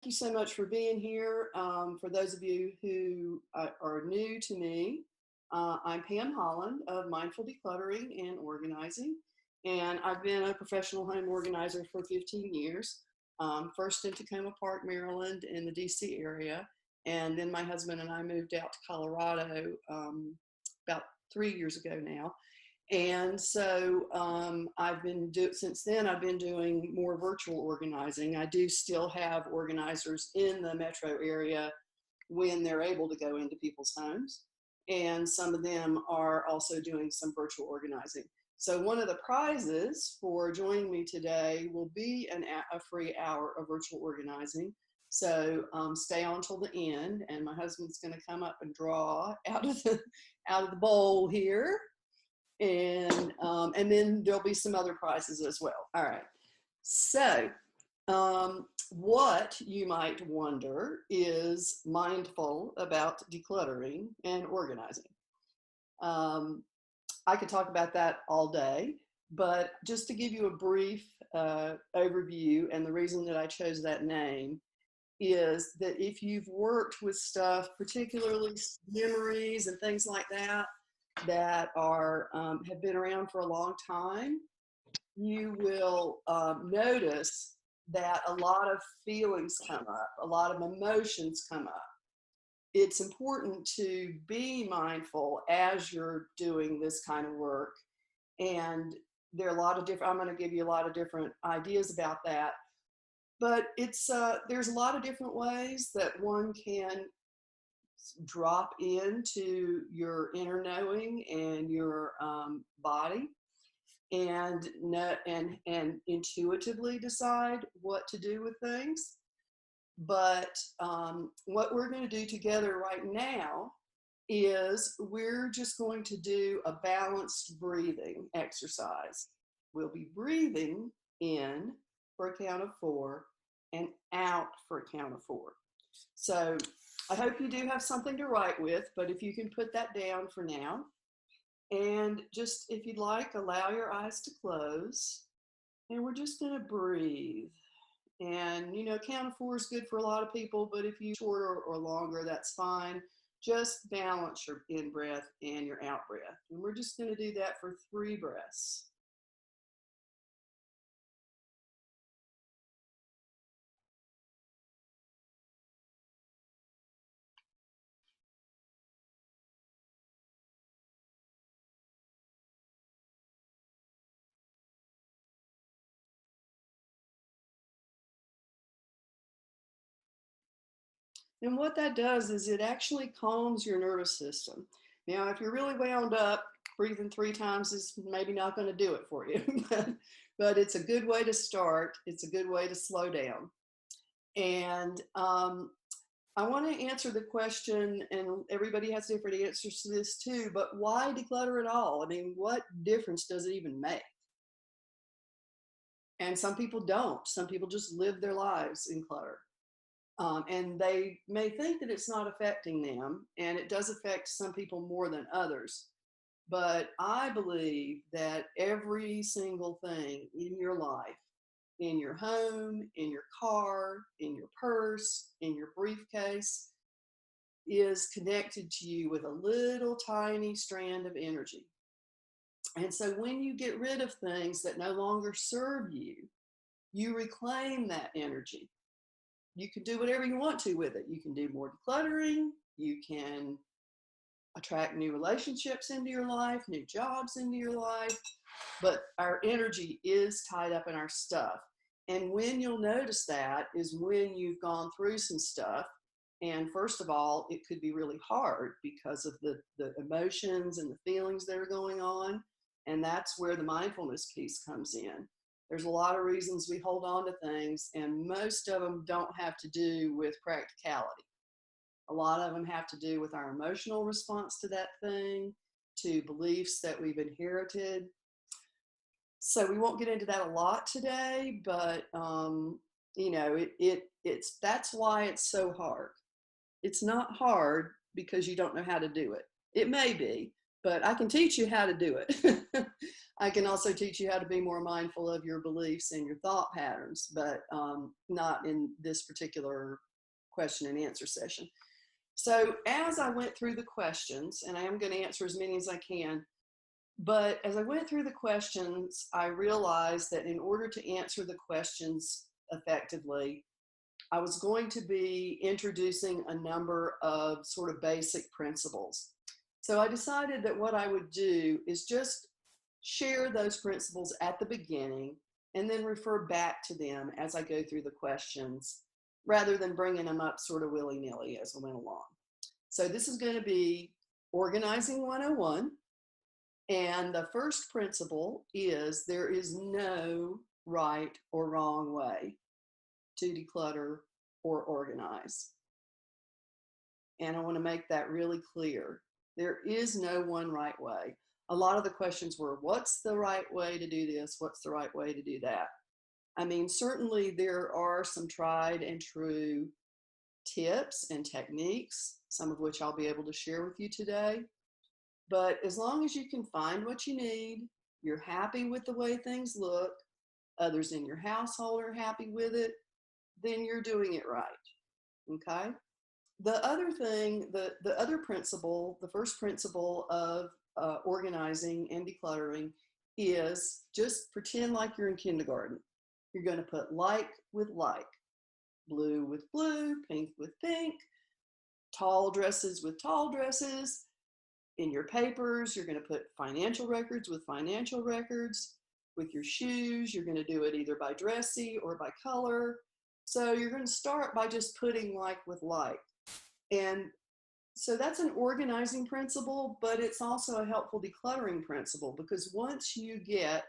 you so much for being here. For those of you who are new to me, I'm Pam Holland of Mindful Decluttering and Organizing, and I've been a professional home organizer for 15 years. First in Tacoma Park, Maryland, in the DC area, and then my husband and I moved out to Colorado about 3 years ago now. And so since then, I've been doing more virtual organizing. I do still have organizers in the metro area when they're able to go into people's homes. And some of them are also doing some virtual organizing. So one of the prizes for joining me today will be a free hour of virtual organizing. So stay on till the end, and my husband's going to come up and draw out of the bowl here. And then there'll be some other prizes as well. All right. So what you might wonder is mindful about decluttering and organizing. I could talk about that all day, but just to give you a brief overview, and the reason that I chose that name is that if you've worked with stuff, particularly memories and things like that, that are have been around for a long time, you will notice that a lot of feelings come up, a lot of emotions come up. It's important to be mindful as you're doing this kind of work, and there are a lot of different, I'm going to give you a lot of different ideas about that, but it's there's a lot of different ways that one can drop into your inner knowing and your body, and intuitively decide what to do with things. But what we're going to do together right now is we're just going to do a balanced breathing exercise. We'll be breathing in for a count of 4 and out for a count of 4. So I hope you do have something to write with, but if you can put that down for now. And just, if you'd like, allow your eyes to close. And we're just going to breathe. And, count of 4 is good for a lot of people, but if you shorter or longer, that's fine. Just balance your in breath and your out breath. And we're just going to do that for 3 breaths. And what that does is it actually calms your nervous system. Now, if you're really wound up, breathing 3 times is maybe not going to do it for you, but it's a good way to start. It's a good way to slow down. And I want to answer the question, and everybody has different answers to this too, but why declutter at all? I mean, what difference does it even make? And some people don't. Some people just live their lives in clutter. And they may think that it's not affecting them, and it does affect some people more than others. But I believe that every single thing in your life, in your home, in your car, in your purse, in your briefcase, is connected to you with a little tiny strand of energy. And so when you get rid of things that no longer serve you, you reclaim that energy. You can do whatever you want to with it. You can do more decluttering. You can attract new relationships into your life, new jobs into your life. But our energy is tied up in our stuff. And when you'll notice that is when you've gone through some stuff. And first of all, it could be really hard because of the emotions and the feelings that are going on. And that's where the mindfulness piece comes in. There's a lot of reasons we hold on to things, and most of them don't have to do with practicality. A lot of them have to do with our emotional response to that thing, to beliefs that we've inherited. So we won't get into that a lot today, but that's why it's so hard. It's not hard because you don't know how to do it. It may be, but I can teach you how to do it. I can also teach you how to be more mindful of your beliefs and your thought patterns, but not in this particular question and answer session. So as I went through the questions, and I am going to answer as many as I can, but as I went through the questions, I realized that in order to answer the questions effectively, I was going to be introducing a number of sort of basic principles. So I decided that what I would do is just share those principles at the beginning and then refer back to them as I go through the questions, rather than bringing them up sort of willy-nilly as I went along. So this is going to be Organizing 101. And the first principle is there is no right or wrong way to declutter or organize. And I want to make that really clear. There is no one right way. A lot of the questions were, what's the right way to do this? What's the right way to do that? I mean, certainly there are some tried and true tips and techniques, some of which I'll be able to share with you today. But as long as you can find what you need, you're happy with the way things look, others in your household are happy with it, then you're doing it right, okay? The other thing, the other principle, the first principle of organizing and decluttering is just pretend like you're in kindergarten. You're going to put like with like, blue with blue, pink with pink, tall dresses with tall dresses. In your papers, you're going to put financial records with financial records. With your shoes, you're going to do it either by dressy or by color. So you're going to start by just putting like with like. And so that's an organizing principle, but it's also a helpful decluttering principle, because once you get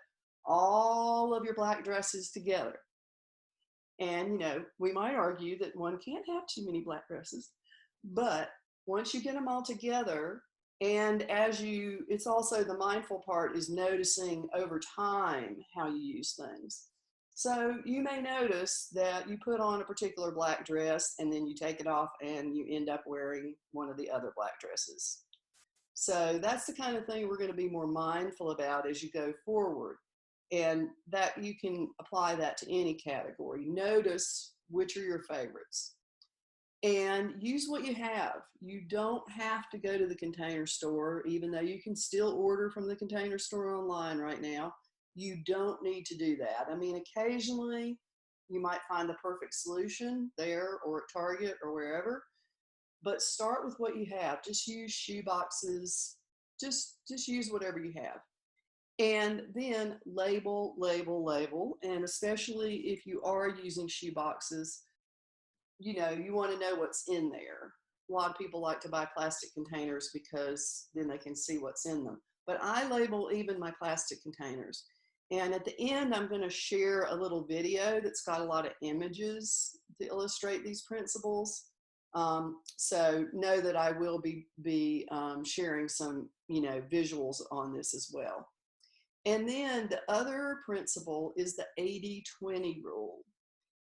all of your black dresses together, and you know, we might argue that one can't have too many black dresses, but once you get them all together, and as you, it's also the mindful part is noticing over time how you use things. So you may notice that you put on a particular black dress and then you take it off and you end up wearing one of the other black dresses. So that's the kind of thing we're going to be more mindful about as you go forward. And that you can apply that to any category. Notice which are your favorites. And use what you have. You don't have to go to the Container Store, even though you can still order from the Container Store online right now. You don't need to do that. I mean, occasionally you might find the perfect solution there or at Target or wherever, but start with what you have. Just use shoe boxes. Just use whatever you have. And then label, label, label. And especially if you are using shoe boxes, you know, you want to know what's in there. A lot of people like to buy plastic containers because then they can see what's in them. But I label even my plastic containers. And at the end, I'm going to share a little video that's got a lot of images to illustrate these principles. So know that I will be sharing some, you know, visuals on this as well. And then the other principle is the 80-20 rule.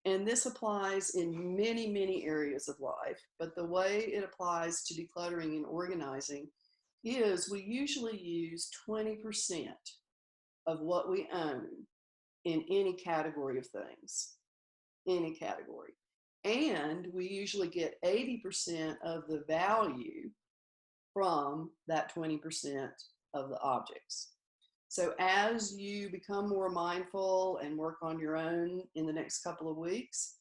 And this applies in many, many areas of life, but the way it applies to decluttering and organizing is we usually use 20% of what we own in any category of things, any category. And we usually get 80% of the value from that 20% of the objects. So as you become more mindful and work on your own in the next couple of weeks,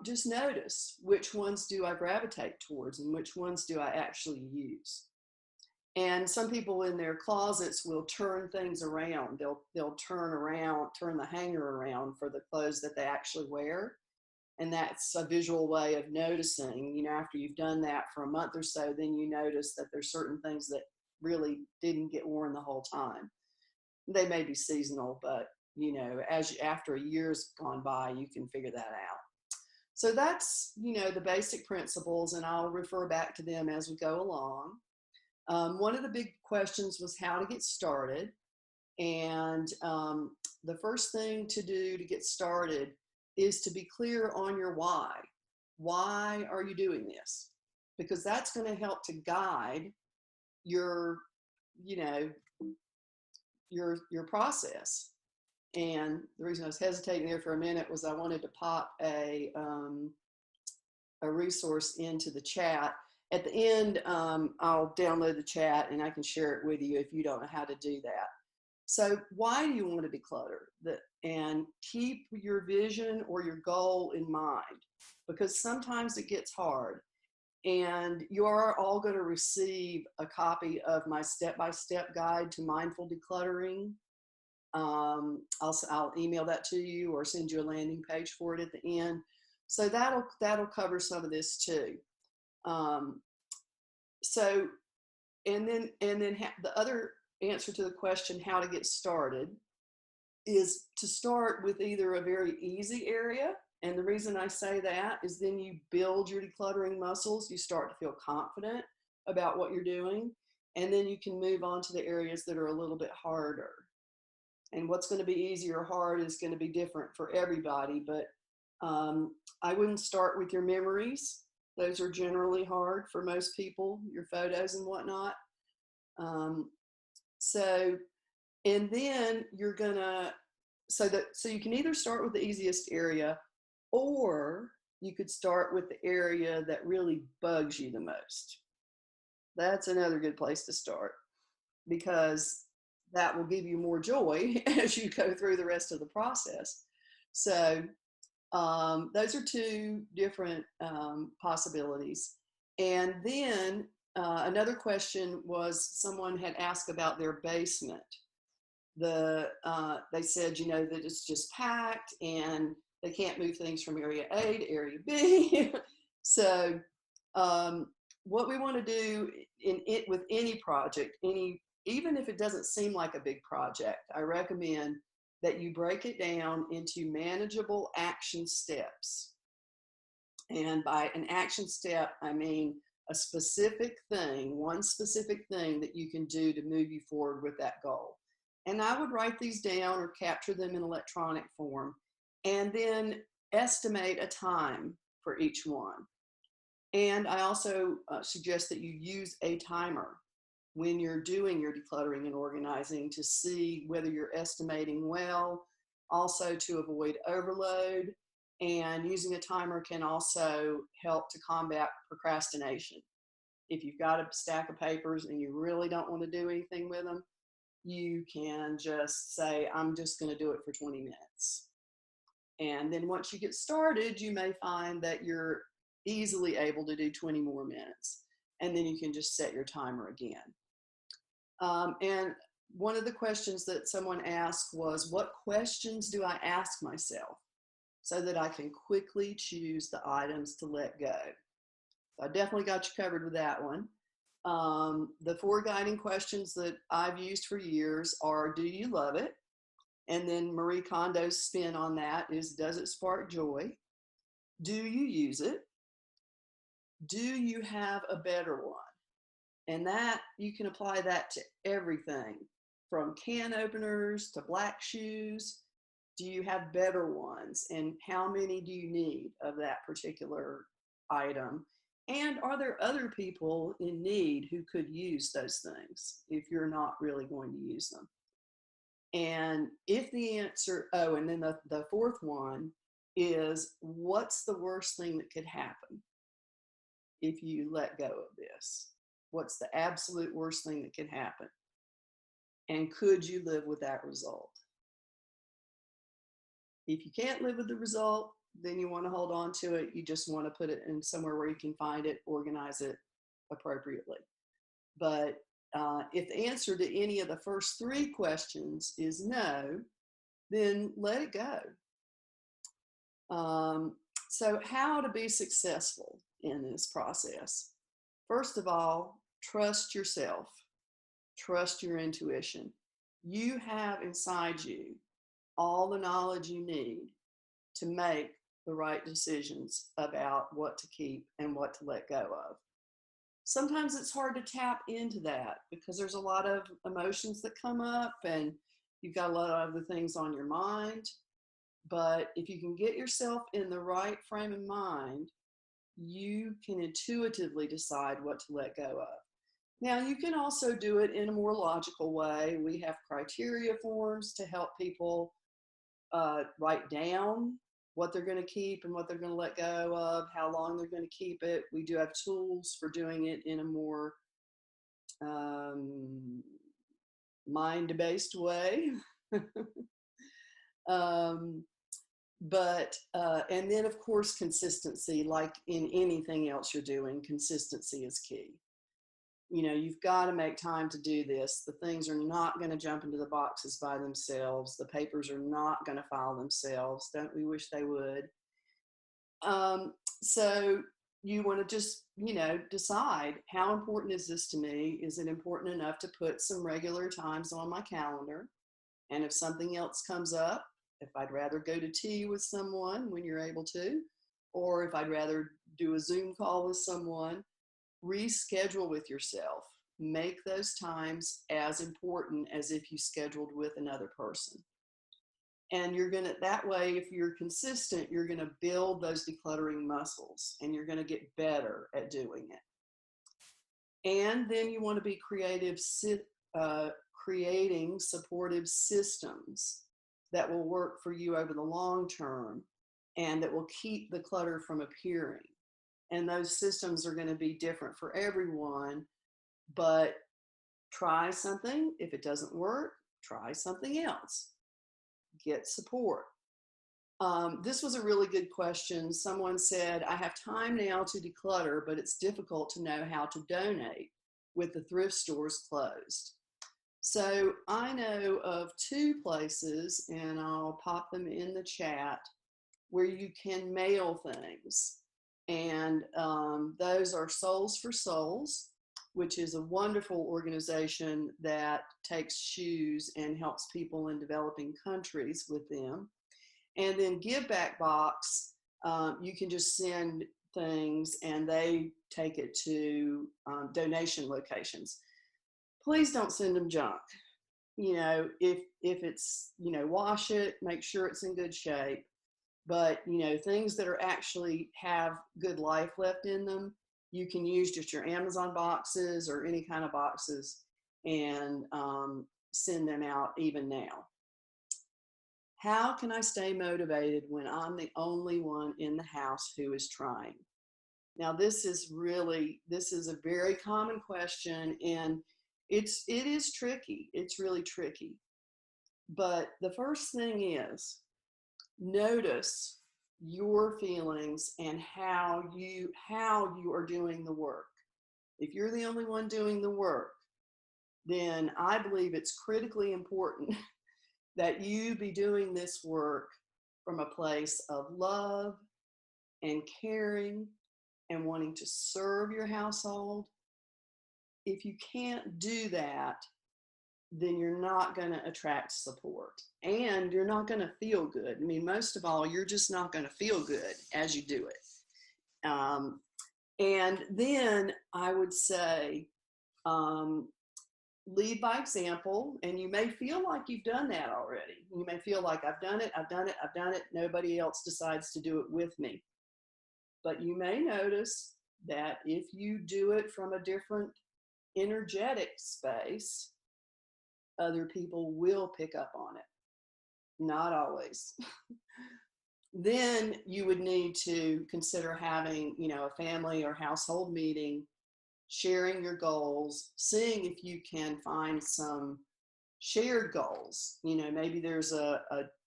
just notice which ones do I gravitate towards and which ones do I actually use. And some people in their closets will turn things around. They'll turn the hanger around for the clothes that they actually wear. And that's a visual way of noticing, you know, after you've done that for a month or so, then you notice that there's certain things that really didn't get worn the whole time. They may be seasonal, but you know, after a year's gone by, you can figure that out. So that's, you know, the basic principles, and I'll refer back to them as we go along. One of the big questions was how to get started. And the first thing to do to get started is to be clear on your why. Why are you doing this? Because that's going to help to guide your, you know, your process. And the reason I was hesitating there for a minute was I wanted to pop a resource into the chat. At the end, I'll download the chat and I can share it with you if you don't know how to do that. So why do you want to declutter? And keep your vision or your goal in mind, because sometimes it gets hard. And you are all going to receive a copy of my step-by-step guide to mindful decluttering. I'll email that to you or send you a landing page for it at the end. So that'll cover some of this too. So, and then the other answer to the question, how to get started, is to start with either a very easy area. And the reason I say that is then you build your decluttering muscles. You start to feel confident about what you're doing. And then you can move on to the areas that are a little bit harder. And what's going to be easy or hard is going to be different for everybody. But I wouldn't start with your memories. Those are generally hard for most people, your photos and whatnot. And then you're gonna, so you can either start with the easiest area, or you could start with the area that really bugs you the most. That's another good place to start, because that will give you more joy as you go through the rest of the process. So those are two different possibilities. And then another question was, someone had asked about their basement. They said, you know, that it's just packed and they can't move things from area A to area B. So what we want to do with any project, even if it doesn't seem like a big project, I recommend that you break it down into manageable action steps. And by an action step, I mean a specific thing, one specific thing that you can do to move you forward with that goal. And I would write these down or capture them in electronic form, and then estimate a time for each one. And I also suggest that you use a timer when you're doing your decluttering and organizing to see whether you're estimating well, also to avoid overload. And using a timer can also help to combat procrastination. If you've got a stack of papers and you really don't want to do anything with them, you can just say, I'm just going to do it for 20 minutes. And then once you get started, you may find that you're easily able to do 20 more minutes. And then you can just set your timer again. And one of the questions that someone asked was, what questions do I ask myself so that I can quickly choose the items to let go? So I definitely got you covered with that one. The 4 guiding questions that I've used for years are, do you love it? And then Marie Kondo's spin on that is, does it spark joy? Do you use it? Do you have a better one? And that, you can apply that to everything from can openers to black shoes. Do you have better ones? And how many do you need of that particular item? And are there other people in need who could use those things if you're not really going to use them? And if the answer, and then the 4th one is, what's the worst thing that could happen if you let go of this? What's the absolute worst thing that can happen? And could you live with that result? If you can't live with the result, then you want to hold on to it. You just want to put it in somewhere where you can find it, organize it appropriately. But if the answer to any of the first 3 questions is no, then let it go. So how to be successful in this process? First of all, trust yourself. Trust your intuition. You have inside you all the knowledge you need to make the right decisions about what to keep and what to let go of. Sometimes it's hard to tap into that because there's a lot of emotions that come up and you've got a lot of other things on your mind. But if you can get yourself in the right frame of mind, you can intuitively decide what to let go of. Now, you can also do it in a more logical way. We have criteria forms to help people write down what they're going to keep and what they're going to let go of, how long they're going to keep it. We do have tools for doing it in a more um, mind-based way. um, and then of course, consistency, like in anything else you're doing, consistency is key. You know, you've got to make time to do this. The things are not going to jump into the boxes by themselves. The papers are not going to file themselves. Don't we wish they would? So you want to just, you know, decide, how important is this to me? Is it important enough to put some regular times on my calendar? And if something else comes up, if I'd rather go to tea with someone when you're able to, or if I'd rather do a Zoom call with someone, reschedule with yourself. Make those times as important as if you scheduled with another person. And you're going to, that way, if you're consistent, you're going to build those decluttering muscles and you're going to get better at doing it. And then you want to be creative, creating supportive systems that will work for you over the long term and that will keep the clutter from appearing. And those systems are going to be different for everyone, but try something. If it doesn't work, try something else. Get support. This was a really good question. Someone said, I have time now to declutter, but it's difficult to know how to donate with the thrift stores closed. So I know of 2 places, and I'll pop them in the chat, where you can mail things. And those are Souls for Souls, which is a wonderful organization that takes shoes and helps people in developing countries with them. And then Give Back Box, you can just send things and they take it to donation locations. Please don't send them junk. You know, if it's, you know, wash it, make sure it's in good shape. But, you know, things that are actually have good life left in them, you can use just your Amazon boxes or any kind of boxes and send them out even now. How can I stay motivated when I'm the only one in the house who is trying? Now, this is a very common question, and it is tricky. It's really tricky. But the first thing is, notice your feelings and how you are doing the work. If you're the only one doing the work, then I believe it's critically important that you be doing this work from a place of love and caring and wanting to serve your household. If you can't do that, then you're not going to attract support and you're not going to feel good. I mean, most of all, you're just not going to feel good as you do it. And then I would say, lead by example, and you may feel like you've done that already. You may feel like I've done it. Nobody else decides to do it with me. But you may notice that if you do it from a different energetic space, other people will pick up on it. Not always. Then you would need to consider having, you know, a family or household meeting, sharing your goals, seeing if you can find some shared goals. You know, maybe there's a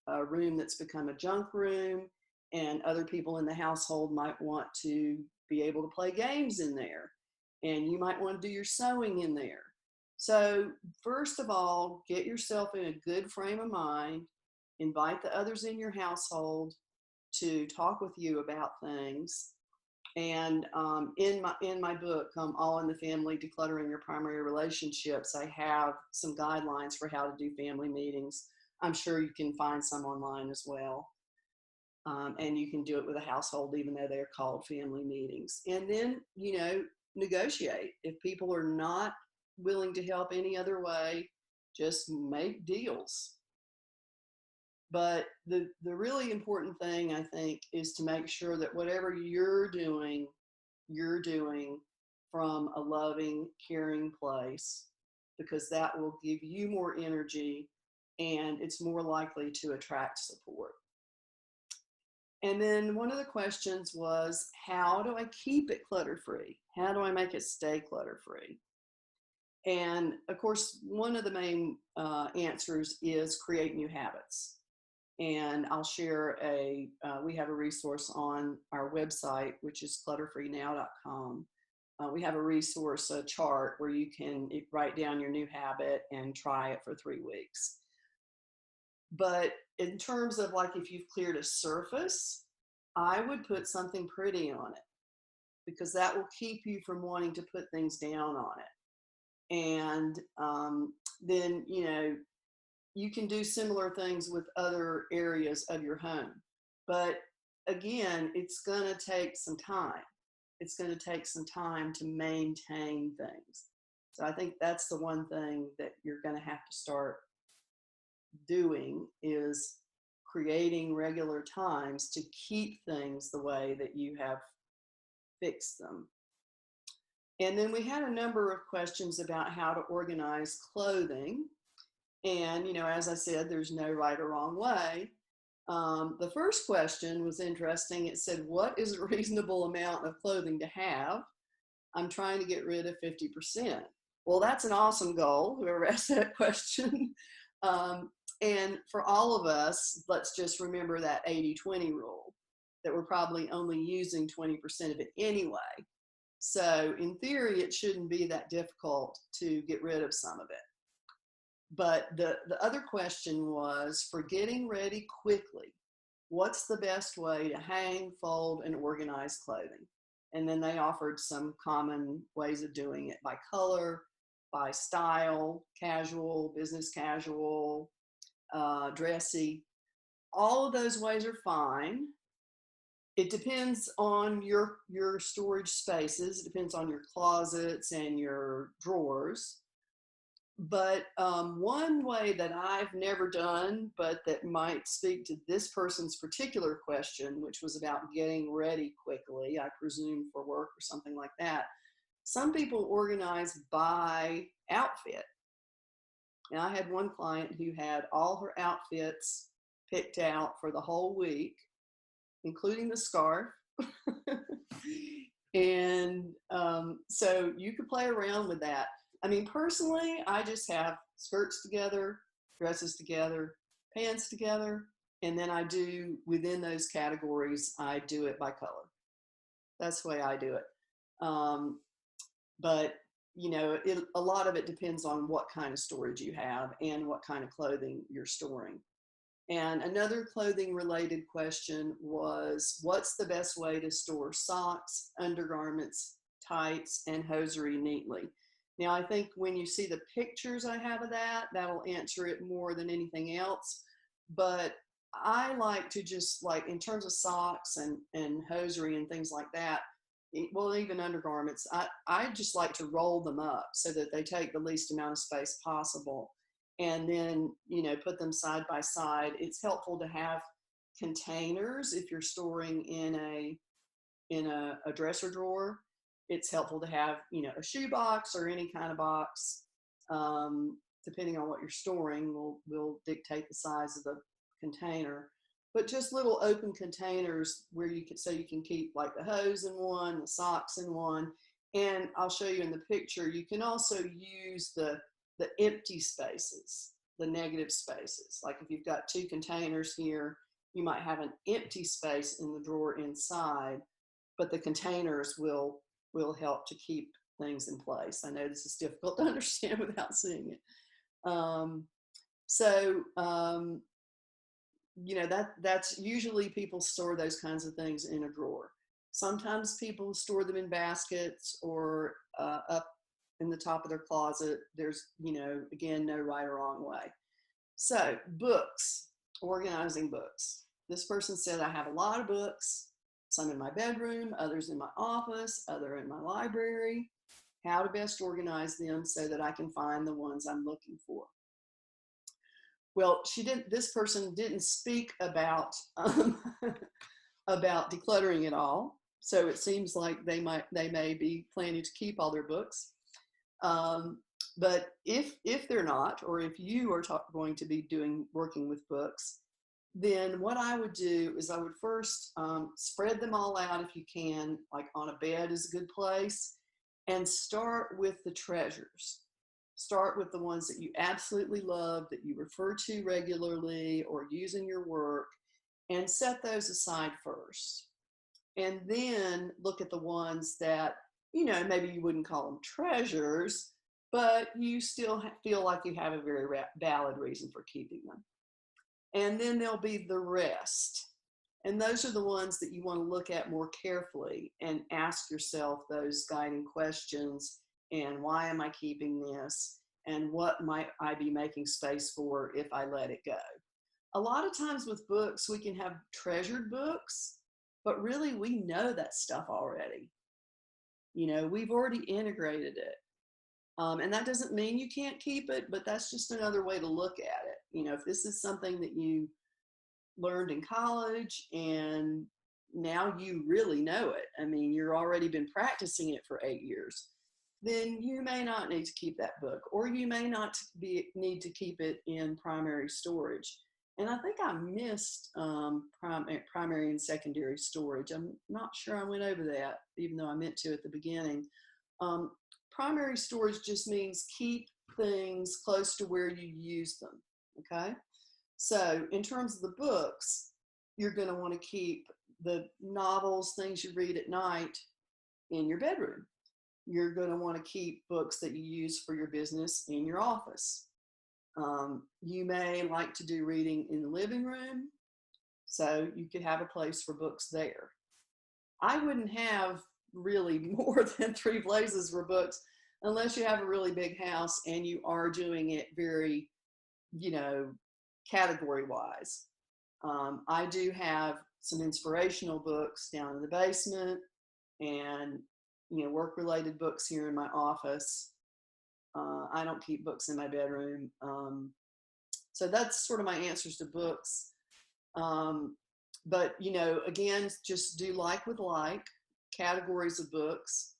room that's become a junk room and other people in the household might want to be able to play games in there. And you might want to do your sewing in there. So first of all, get yourself in a good frame of mind, invite the others in your household to talk with you about things. And in my book, All in the Family, Decluttering Your Primary Relationships, I have some guidelines for how to do family meetings. I'm sure you can find some online as well. And you can do it with a household, even though they're called family meetings. And then, you know, negotiate. If people are not willing to help any other way, just make deals. But the really important thing, I think, is to make sure that whatever you're doing from a loving, caring place, because that will give you more energy and it's more likely to attract support. And then one of the questions was, how do I keep it clutter-free? How do I make it stay clutter-free? And of course, one of the main answers is create new habits. And I'll share we have a resource on our website, which is clutterfreenow.com. We have a resource, a chart where you can write down your new habit and try it for 3 weeks. But in terms of like, if you've cleared a surface, I would put something pretty on it, because that will keep you from wanting to put things down on it. And then, you can do similar things with other areas of your home. But again, it's going to take some time. It's going to take some time to maintain things. So I think that's the one thing that you're going to have to start doing, is creating regular times to keep things the way that you have fixed them. And then we had a number of questions about how to organize clothing. And, as I said, there's no right or wrong way. The first question was interesting. It said, what is a reasonable amount of clothing to have? I'm trying to get rid of 50%. Well, that's an awesome goal, whoever asked that question. And for all of us, let's just remember that 80-20 rule, that we're probably only using 20% of it anyway. So in theory, it shouldn't be that difficult to get rid of some of it. But the other question was, for getting ready quickly, what's the best way to hang, fold, and organize clothing? And then they offered some common ways of doing it by color, by style, casual, business casual, dressy. All of those ways are fine. It depends on your storage spaces. It depends on your closets and your drawers. But one way that I've never done, but that might speak to this person's particular question, which was about getting ready quickly, I presume for work or something like that. Some people organize by outfit. Now, I had one client who had all her outfits picked out for the whole week, including the scarf. And so you could play around with that. I mean, personally, I just have skirts together, dresses together, pants together, and then I do, within those categories, I do it by color. That's the way I do it. But, a lot of it depends on what kind of storage you have and what kind of clothing you're storing. And another clothing related question was, what's the best way to store socks, undergarments, tights, and hosiery neatly? Now, I think when you see the pictures I have of that, that'll answer it more than anything else. But I like to just, like, in terms of socks and hosiery and things like that, well, even undergarments, I just like to roll them up so that they take the least amount of space possible. And then, put them side by side. It's helpful to have containers if you're storing in a dresser drawer. It's helpful to have, a shoe box or any kind of box, depending on what you're storing, will dictate the size of the container. But just little open containers where you can keep like the hose in one, the socks in one. And I'll show you in the picture, you can also use the empty spaces, the negative spaces. Like if you've got 2 containers here, you might have an empty space in the drawer inside, but the containers will help to keep things in place. I know this is difficult to understand without seeing it. That's usually people store those kinds of things in a drawer. Sometimes people store them in baskets or up in the top of their closet. There's, again, no right or wrong way. So books, organizing books. This person said, I have a lot of books, some in my bedroom, others in my office, other in my library. How to best organize them so that I can find the ones I'm looking for. Well, this person didn't speak about, about decluttering at all. So it seems like they may be planning to keep all their books. Um, but if they're not, or if you are going to be working with books, then what I would do is I would first spread them all out if you can, like on a bed is a good place, and start with the treasures. Start with the ones that you absolutely love, that you refer to regularly or use in your work, and set those aside first. And then look at the ones that, maybe you wouldn't call them treasures, but you still feel like you have a very valid reason for keeping them. And then there'll be the rest. And those are the ones that you want to look at more carefully and ask yourself those guiding questions. And why am I keeping this? And what might I be making space for if I let it go? A lot of times with books, we can have treasured books, but really we know that stuff already. We've already integrated it. And that doesn't mean you can't keep it, but that's just another way to look at it. If this is something that you learned in college and now you really know it, I mean, you've already been practicing it for 8 years, then you may not need to keep that book, or you may not need to keep it in primary storage. And I think I missed primary and secondary storage. I'm not sure I went over that, even though I meant to at the beginning. Primary storage just means keep things close to where you use them, okay? So in terms of the books, you're going to want to keep the novels, things you read at night, in your bedroom. You're going to want to keep books that you use for your business in your office. You may like to do reading in the living room, so you could have a place for books there. I wouldn't have really more than 3 places for books unless you have a really big house and you are doing it very, category wise. I do have some inspirational books down in the basement and, work related books here in my office. I don't keep books in my bedroom. So that's sort of my answers to books. But, again, just do like with like. Categories of books,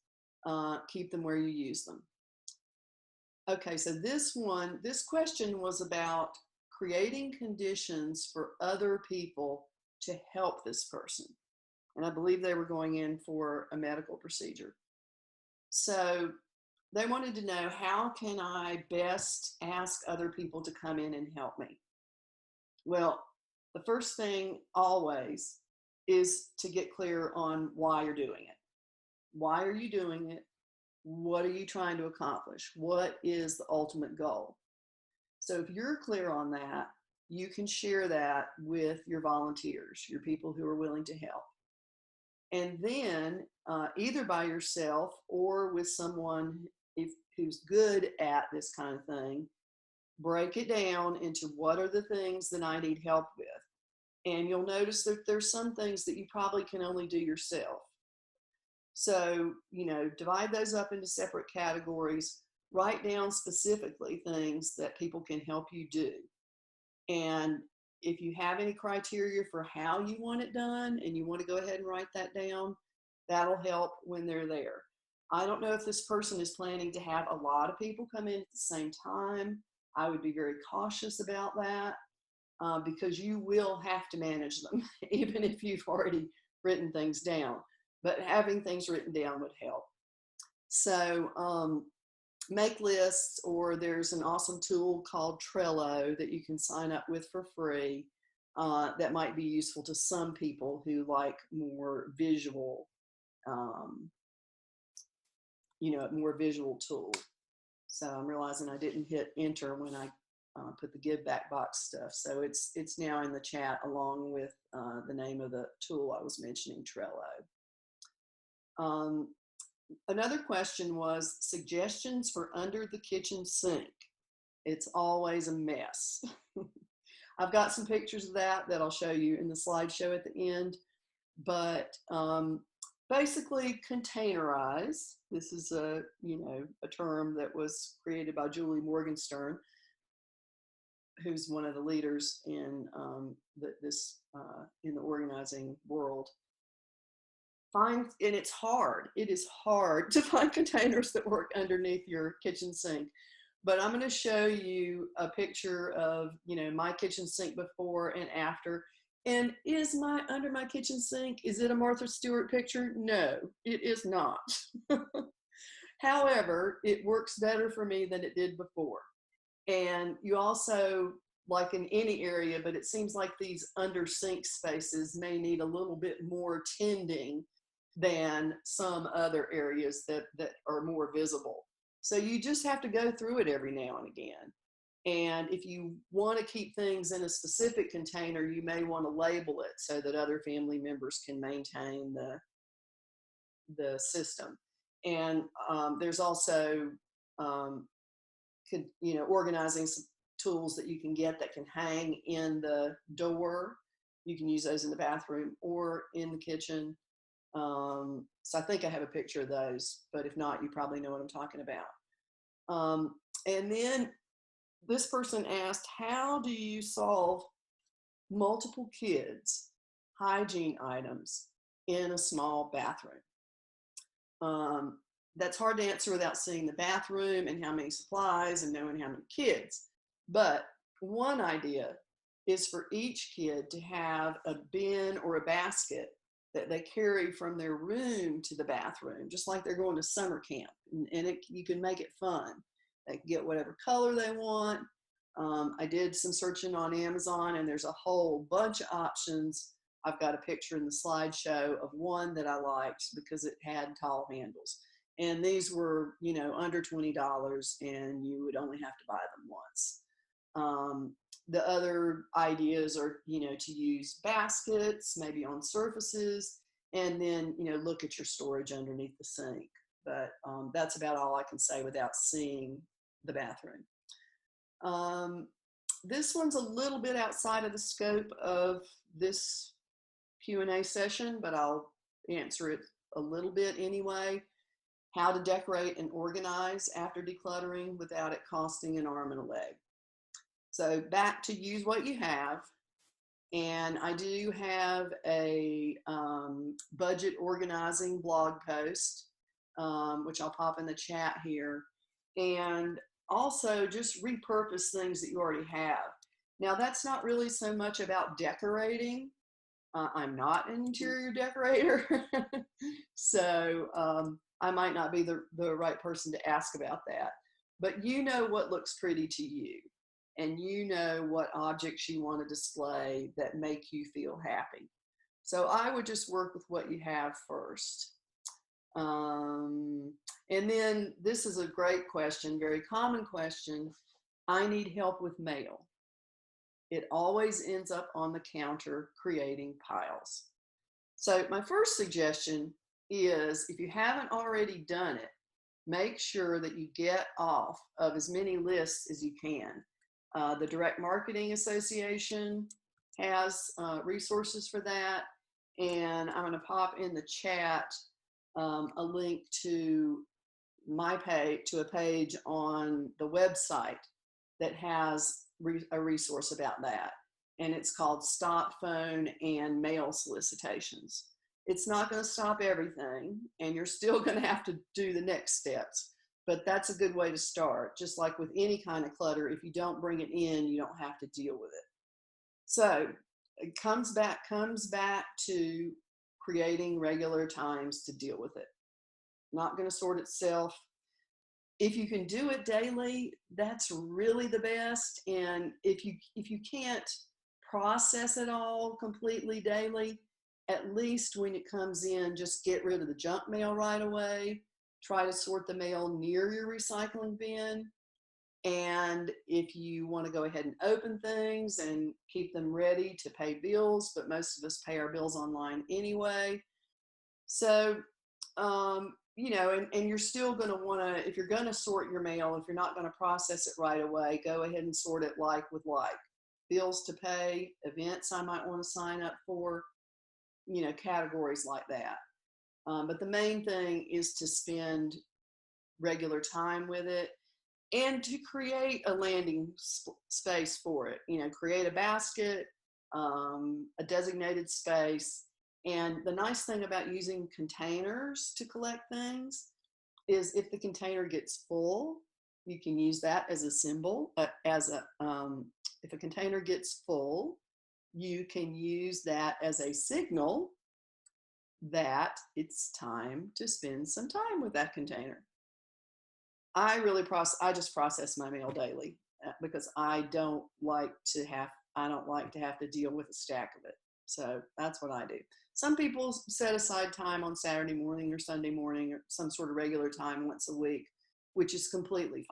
keep them where you use them. Okay, so this question was about creating conditions for other people to help this person. And I believe they were going in for a medical procedure. So they wanted to know, how can I best ask other people to come in and help me? Well, the first thing always is to get clear on why you're doing it. Why are you doing it? What are you trying to accomplish? What is the ultimate goal? So if you're clear on that, you can share that with your volunteers, your people who are willing to help. And then either by yourself or with someone who's good at this kind of thing, break it down into what are the things that I need help with. And you'll notice that there's some things that you probably can only do yourself. So, divide those up into separate categories, write down specifically things that people can help you do. And if you have any criteria for how you want it done and you want to go ahead and write that down, that'll help when they're there. I don't know if this person is planning to have a lot of people come in at the same time. I would be very cautious about that. Because you will have to manage them, even if you've already written things down. But having things written down would help. So make lists, or there's an awesome tool called Trello that you can sign up with for free that might be useful to some people who like more visual, more visual tool. So I'm realizing I didn't hit enter when I put the give back box stuff. So it's now in the chat along with the name of the tool I was mentioning, Trello. Another question was suggestions for under the kitchen sink. It's always a mess. I've got some pictures of that I'll show you in the slideshow at the end. But basically containerize. This is a term that was created by Julie Morgenstern, who's one of the leaders in in the organizing world. and it's hard. It is hard to find containers that work underneath your kitchen sink. But I'm going to show you a picture of, my kitchen sink before and after. And is my under my kitchen sink, is it a Martha Stewart picture? No, it is not. However, it works better for me than it did before. And you also, like in any area, but it seems like these under sink spaces may need a little bit more tending than some other areas that are more visible. So you just have to go through it every now and again. And if you want to keep things in a specific container, you may want to label it so that other family members can maintain the system. And there's also organizing some tools that you can get that can hang in the door. You can use those in the bathroom or in the kitchen. So I think I have a picture of those, but if not, you probably know what I'm talking about. And then this person asked, how do you solve multiple kids' hygiene items in a small bathroom? That's hard to answer without seeing the bathroom and how many supplies and knowing how many kids. But one idea is for each kid to have a bin or a basket that they carry from their room to the bathroom, just like they're going to summer camp. And you can make it fun. They can get whatever color they want. I did some searching on Amazon, and there's a whole bunch of options. I've got a picture in the slideshow of one that I liked because it had tall handles. And these were, under $20, and you would only have to buy them once. The other ideas are, to use baskets, maybe on surfaces, and then, look at your storage underneath the sink. But that's about all I can say without seeing the bathroom. This one's a little bit outside of the scope of this Q&A session, but I'll answer it a little bit anyway. How to decorate and organize after decluttering without it costing an arm and a leg. So back to use what you have. And I do have a budget organizing blog post, which I'll pop in the chat here. And also just repurpose things that you already have. Now that's not really so much about decorating. I'm not an interior decorator. So I might not be the right person to ask about that. But you know what looks pretty to you. And you know what objects you want to display that make you feel happy. So I would just work with what you have first. And then this is a great question, very common question. I need help with mail. It always ends up on the counter creating piles. So my first suggestion is, if you haven't already done it, make sure that you get off of as many lists as you can. The Direct Marketing Association has resources for that. And I'm going to pop in the chat a link to my page, to a page on the website that has a resource about that. And it's called Stop Phone and Mail Solicitations. It's not going to stop everything, and you're still going to have to do the next steps. But that's a good way to start. Just like with any kind of clutter, if you don't bring it in, you don't have to deal with it. So it comes back to creating regular times to deal with it. Not going to sort itself. If you can do it daily, that's really the best. And if you can't process it all completely daily, at least when it comes in, just get rid of the junk mail right away. Try to sort the mail near your recycling bin. And if you want to go ahead and open things and keep them ready to pay bills, but most of us pay our bills online anyway. So, and you're still going to want to, if you're going to sort your mail, if you're not going to process it right away, go ahead and sort it like with like. Bills to pay, events I might want to sign up for, categories like that. But the main thing is to spend regular time with it and to create a landing space for it. Create a basket, a designated space, And the nice thing about using containers to collect things is if the container gets full, you can use that as a symbol, if a container gets full, you can use that as a signal that it's time to spend some time with that container. I just process my mail daily because I don't like to have to deal with a stack of it. So that's what I do. Some people set aside time on Saturday morning or Sunday morning or some sort of regular time once a week, which is completely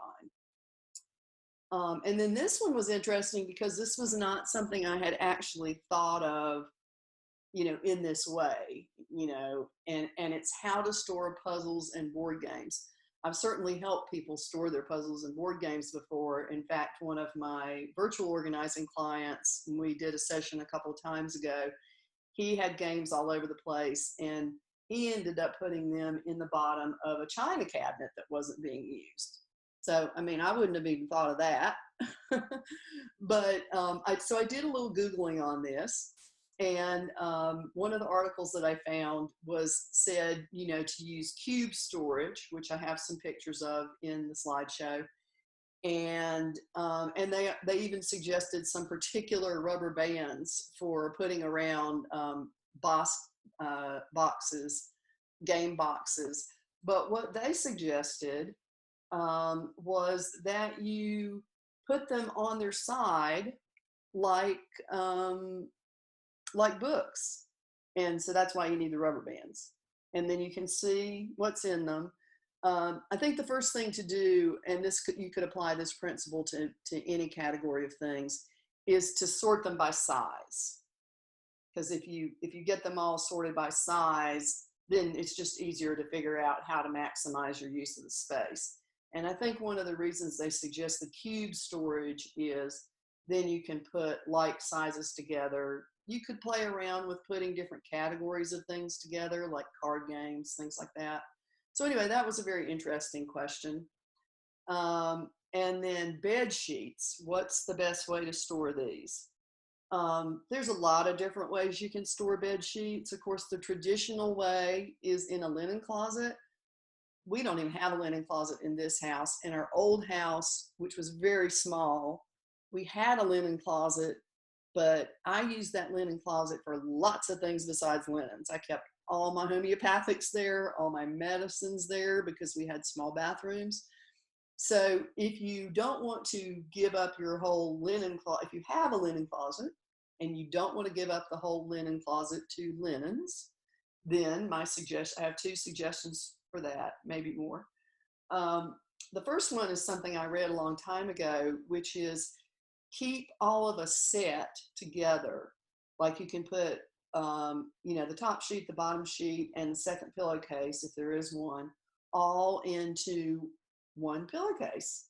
fine. And then this one was interesting because this was not something I had actually thought of, in this way, and it's how to store puzzles and board games. I've certainly helped people store their puzzles and board games before. In fact, one of my virtual organizing clients, we did a session a couple of times ago, he had games all over the place, and he ended up putting them in the bottom of a china cabinet that wasn't being used. So, I wouldn't have even thought of that. But so I did a little Googling on this. And one of the articles that I found said, to use cube storage, which I have some pictures of in the slideshow. And they even suggested some particular rubber bands for putting around boxes, game boxes. But what they suggested was that you put them on their side like books. And so that's why you need the rubber bands. And then you can see what's in them. I think the first thing to do, and you could apply this principle to any category of things, is to sort them by size. Because if you get them all sorted by size, then it's just easier to figure out how to maximize your use of the space. And I think one of the reasons they suggest the cube storage is then you can put like sizes together. You could play around with putting different categories of things together, like card games, things like that. So anyway, that was a very interesting question. And then bed sheets. What's the best way to store these? There's a lot of different ways you can store bed sheets. Of course, the traditional way is in a linen closet. We don't even have a linen closet in this house. In our old house, which was very small, we had a linen closet, but I used that linen closet for lots of things besides linens. I kept all my homeopathics there, all my medicines there, because we had small bathrooms. So if you don't want to give up your whole linen closet, if you have a linen closet and you don't want to give up the whole linen closet to linens, then I have two suggestions for that, maybe more. The first one is something I read a long time ago, which is keep all of a set together. Like you can put, the top sheet, the bottom sheet, and the second pillowcase, if there is one, all into one pillowcase,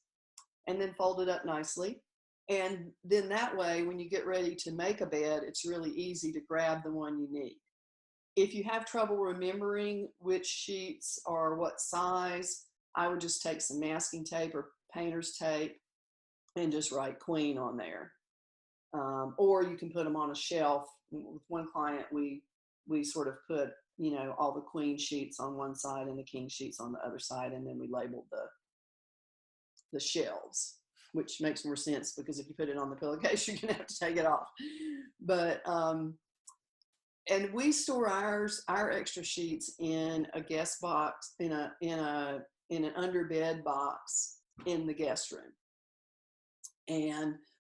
and then fold it up nicely. And then that way, when you get ready to make a bed, it's really easy to grab the one you need. If you have trouble remembering which sheets are what size, I would just take some masking tape or painter's tape and just write queen on there. Or you can put them on a shelf. With one client, we sort of put, all the queen sheets on one side and the king sheets on the other side, and then we labeled the shelves, which makes more sense because if you put it on the pillowcase, you're gonna have to take it off. But and we store our extra sheets in a guest box, in an underbed box in the guest room.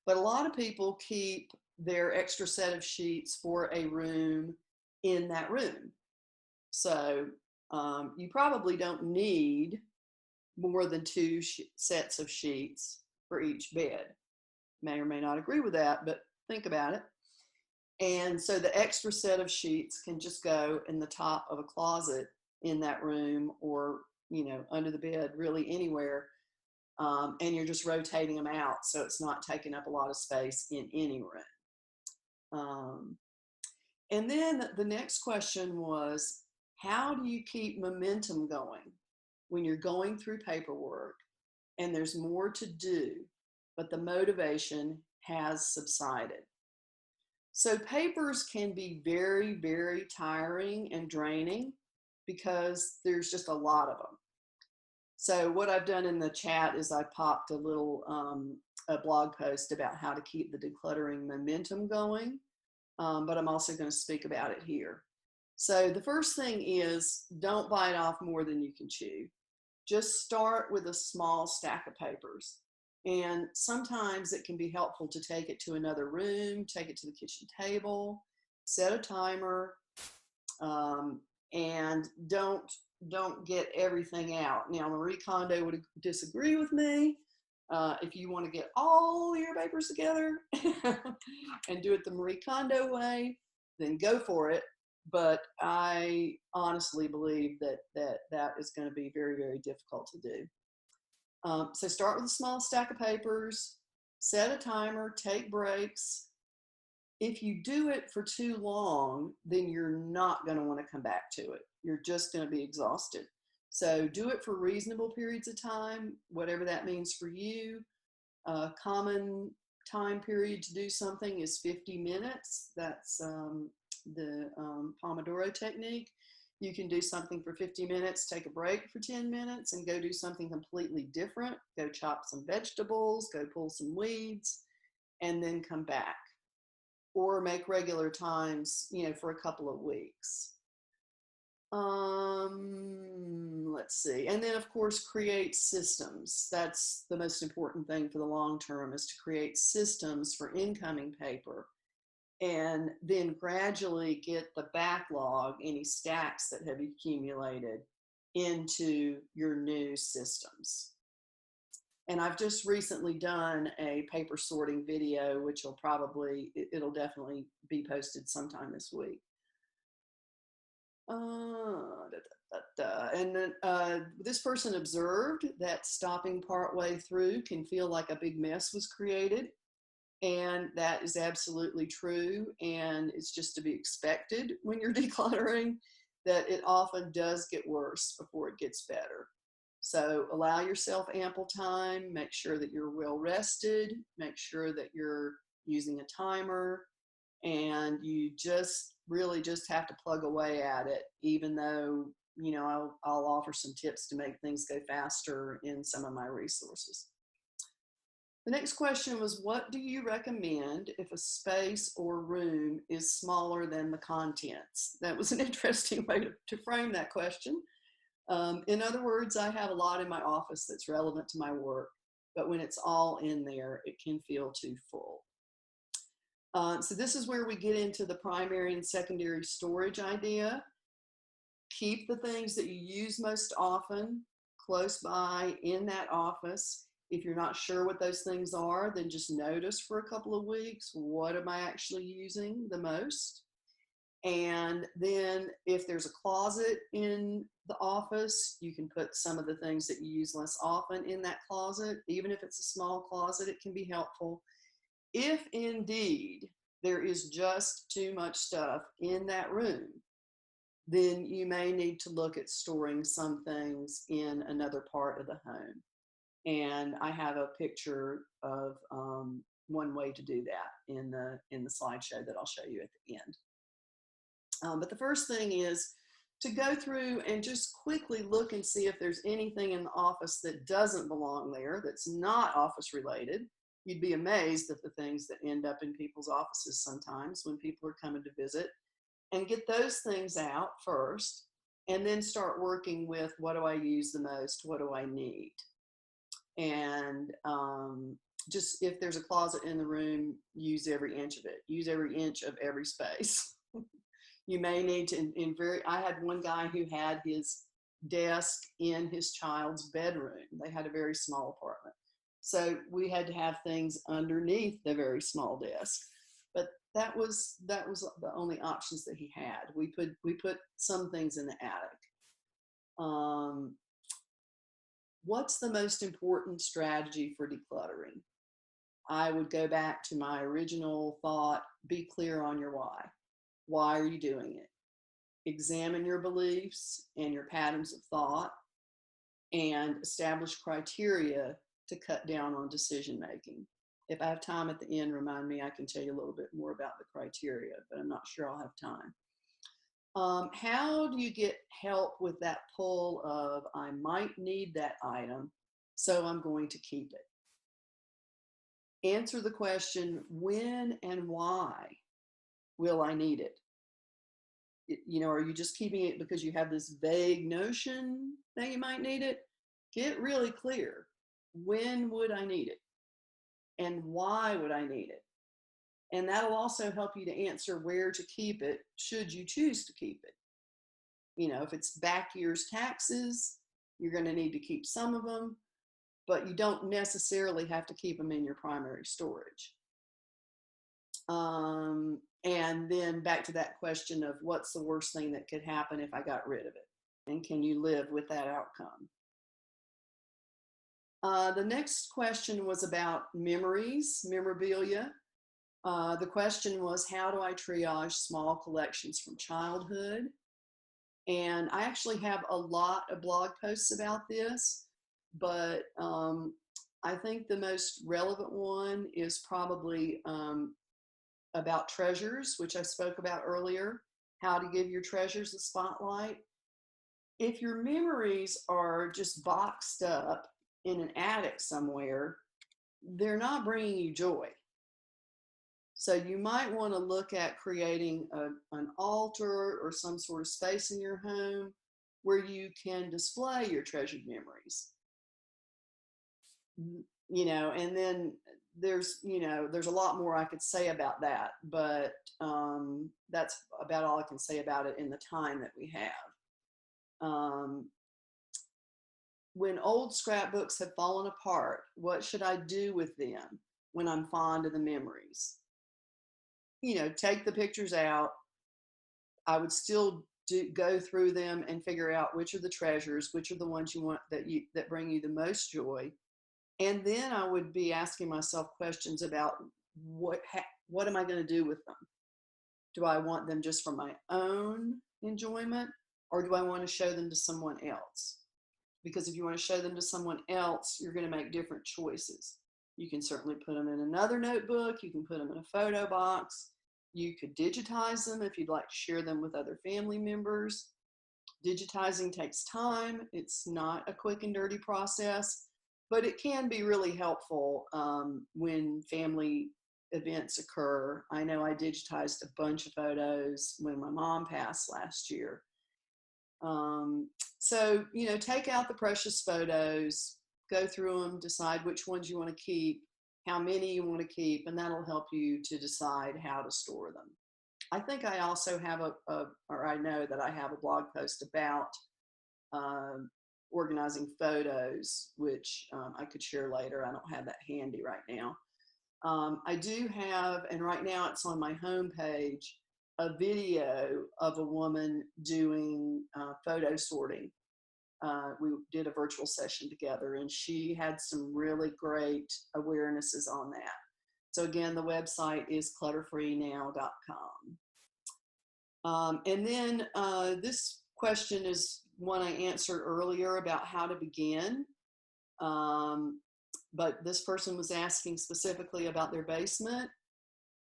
But a lot of people keep their extra set of sheets for a room in that room. So you probably don't need more than two sets of sheets for each bed. May or may not agree with that, but think about it. And so the extra set of sheets can just go in the top of a closet in that room, or, under the bed, really anywhere. And you're just rotating them out, so it's not taking up a lot of space in any room. And then the next question was, how do you keep momentum going when you're going through paperwork and there's more to do, but the motivation has subsided? So papers can be very, very tiring and draining because there's just a lot of them. So what I've done in the chat is I popped a little a blog post about how to keep the decluttering momentum going, but I'm also going to speak about it here. So the first thing is don't bite off more than you can chew. Just start with a small stack of papers. And sometimes it can be helpful to take it to another room, take it to the kitchen table, set a timer, and don't get everything out. Now, Marie Kondo would disagree with me. If you want to get all your papers together and do it the Marie Kondo way, then go for it. But I honestly believe that is going to be very, very difficult to do. So start with a small stack of papers, set a timer, take breaks. If you do it for too long, then you're not going to want to come back to it. You're just going to be exhausted. So do it for reasonable periods of time, whatever that means for you. A common time period to do something is 50 minutes. That's the Pomodoro technique. You can do something for 50 minutes, take a break for 10 minutes, and go do something completely different. Go chop some vegetables, go pull some weeds, and then come back. Or make regular times, for a couple of weeks. Let's see. And then, of course, create systems. That's the most important thing for the long term, is to create systems for incoming paper. And then gradually get the backlog, any stacks that have accumulated, into your new systems. And I've just recently done a paper sorting video, which it'll definitely be posted sometime this week. And then this person observed that stopping partway through can feel like a big mess was created. And that is absolutely true. And it's just to be expected when you're decluttering, that it often does get worse before it gets better. So allow yourself ample time, make sure that you're well rested, make sure that you're using a timer, and you just really just have to plug away at it, even though, I'll offer some tips to make things go faster in some of my resources. The next question was, what do you recommend if a space or room is smaller than the contents? That was an interesting way to frame that question. In other words, I have a lot in my office that's relevant to my work, but when it's all in there, it can feel too full. So this is where we get into the primary and secondary storage idea. Keep the things that you use most often close by in that office. If you're not sure what those things are, then just notice for a couple of weeks, what am I actually using the most? And then if there's a closet in the office, you can put some of the things that you use less often in that closet. Even if it's a small closet, it can be helpful. If indeed there is just too much stuff in that room, then you may need to look at storing some things in another part of the home. And I have a picture of one way to do that in the slideshow that I'll show you at the end. But the first thing is to go through and just quickly look and see if there's anything in the office that doesn't belong there, that's not office related. You'd be amazed at the things that end up in people's offices sometimes when people are coming to visit, and get those things out first, and then start working with, what do I use the most? What do I need? And just if there's a closet in the room, use every inch of it. Use every inch of every space. You may need to, I had one guy who had his desk in his child's bedroom. They had a very small apartment. So we had to have things underneath the very small desk. But that was the only options that he had. We put some things in the attic. What's the most important strategy for decluttering? I would go back to my original thought, be clear on your why. Why are you doing it? Examine your beliefs and your patterns of thought, and establish criteria to cut down on decision making. If I have time at the end, remind me, I can tell you a little bit more about the criteria, but I'm not sure I'll have time. How do you get help with that pull of, I might need that item, so I'm going to keep it? Answer the question, when and why will I need it? You know, are you just keeping it because you have this vague notion that you might need it? Get really clear. When would I need it? And why would I need it? And that'll also help you to answer where to keep it, should you choose to keep it. You know, if it's back year's taxes, you're going to need to keep some of them, but you don't necessarily have to keep them in your primary storage. And then back to that question of what's the worst thing that could happen if I got rid of it? And can you live with that outcome? The next question was about memories, memorabilia. The question was, how do I triage small collections from childhood? And I actually have a lot of blog posts about this, but I think the most relevant one is probably about treasures, which I spoke about earlier, how to give your treasures the spotlight. If your memories are just boxed up in an attic somewhere, they're not bringing you joy. So you might want to look at creating an altar or some sort of space in your home where you can display your treasured memories. You know, and then there's a lot more I could say about that, but that's about all I can say about it in the time that we have. When old scrapbooks have fallen apart, what should I do with them when I'm fond of the memories? You know, take the pictures out. I would still go through them and figure out which are the treasures, which are the ones you want that bring you the most joy. And then I would be asking myself questions about what am I going to do with them? Do I want them just for my own enjoyment, or do I want to show them to someone else? Because if you want to show them to someone else, you're going to make different choices. You can certainly put them in another notebook. You can put them in a photo box. You could digitize them if you'd like to share them with other family members. Digitizing takes time. It's not a quick and dirty process, but it can be really helpful when family events occur. I know I digitized a bunch of photos when my mom passed last year. So, you know, take out the precious photos, go through them, decide which ones you want to keep, how many you want to keep, and that'll help you to decide how to store them. I think I also have or I know that I have a blog post about organizing photos, which I could share later. I don't have that handy right now. I do have, and right now it's on my homepage, a video of a woman doing photo sorting. We did a virtual session together, and she had some really great awarenesses on that. So again, the website is clutterfreenow.com. And then this question is one I answered earlier about how to begin. But this person was asking specifically about their basement.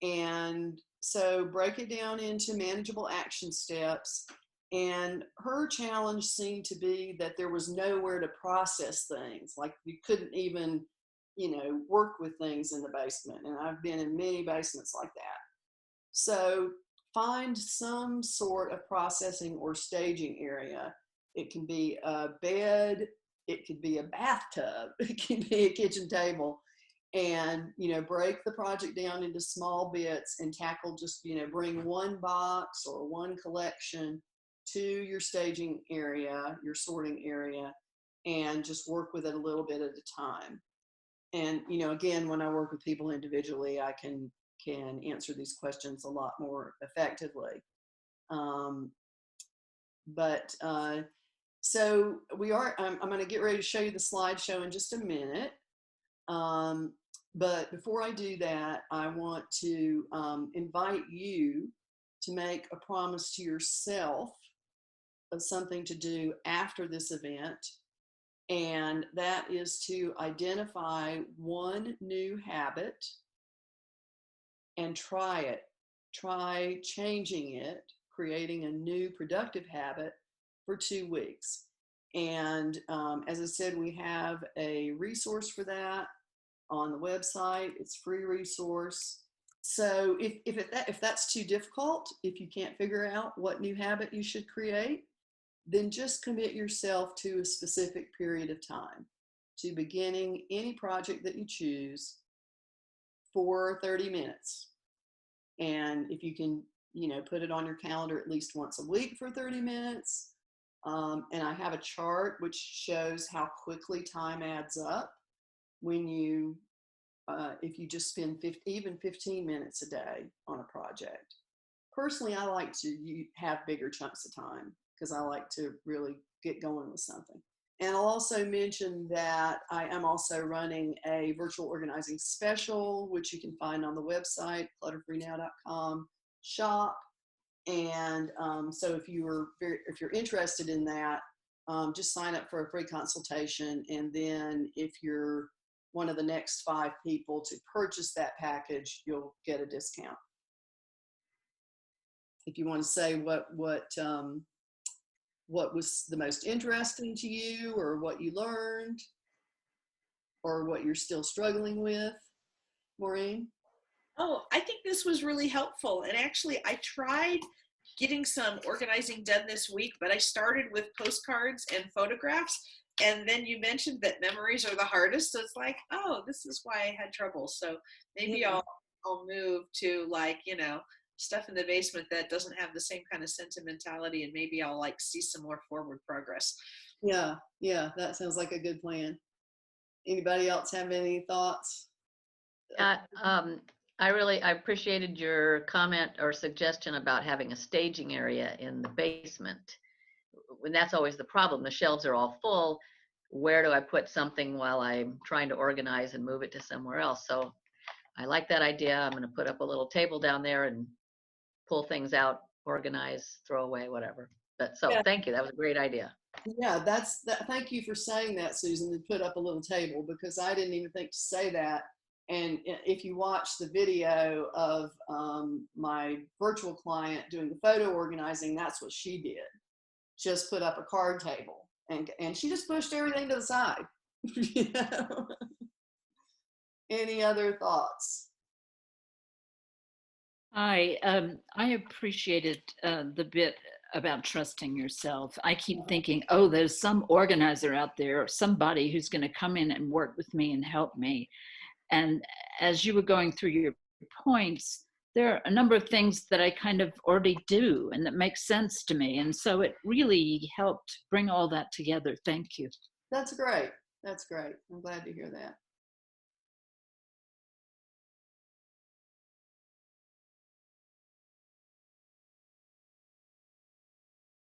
And so break it down into manageable action steps. And her challenge seemed to be that there was nowhere to process things. Like you couldn't even, you know, work with things in the basement. And I've been in many basements like that. So find some sort of processing or staging area. It can be a bed, it could be a bathtub, it can be a kitchen table. And, you know, break the project down into small bits and tackle just, you know, bring one box or one collection to your staging area, your sorting area, and just work with it a little bit at a time. And, you know, again, when I work with people individually, I can answer these questions a lot more effectively. So I'm going to get ready to show you the slideshow in just a minute. But before I do that, I want to invite you to make a promise to yourself of something to do after this event And that is to identify one new habit and try it. Try changing it, creating a new productive habit for 2 weeks. And as I said, we have a resource for that on the website. It's a free resource. So if that's too difficult, if you can't figure out what new habit you should create, then just commit yourself to a specific period of time, to beginning any project that you choose for 30 minutes. And if you can, put it on your calendar at least once a week for 30 minutes. And I have a chart which shows how quickly time adds up when if you just spend even 15 minutes a day on a project. Personally, I like to have bigger chunks of time because I like to really get going with something. And I'll also mention that I am also running a virtual organizing special, which you can find on the website, clutterfreenow.com shop. And so if you're interested in that, just sign up for a free consultation. And then if you're one of the next 5 people to purchase that package, you'll get a discount. If you want to say what was the most interesting to you, or what you learned, or what you're still struggling with, Maureen? Oh, I think this was really helpful. And actually, I tried getting some organizing done this week, but I started with postcards and photographs. And then you mentioned that memories are the hardest. So it's like, oh, this is why I had trouble. So maybe Yeah. I'll move to, like, stuff in the basement that doesn't have the same kind of sentimentality, and maybe I'll like see some more forward progress. Yeah, that sounds like a good plan. Anybody else have any thoughts? Uh, um, I appreciated your comment or suggestion about having a staging area in the basement. When that's always the problem. The shelves are all full. Where do I put something while I'm trying to organize and move it to somewhere else? So I like that idea. I'm going to put up a little table down there and pull things out, organize, throw away, whatever. But so Yeah, thank you. That was a great idea. yeah, thank you for saying that, Susan, to put up a little table, because I didn't even think to say that. And if you watch the video of my virtual client doing the photo organizing, that's what she did. Just put up a card table, and she just pushed everything to the side. You know? Any other thoughts? I appreciated the bit about trusting yourself. I keep thinking, oh, there's some organizer out there, or somebody who's going to come in and work with me and help me. And as you were going through your points, there are a number of things that I kind of already do and that make sense to me. And so it really helped bring all that together. Thank you. That's great. That's great. I'm glad to hear that.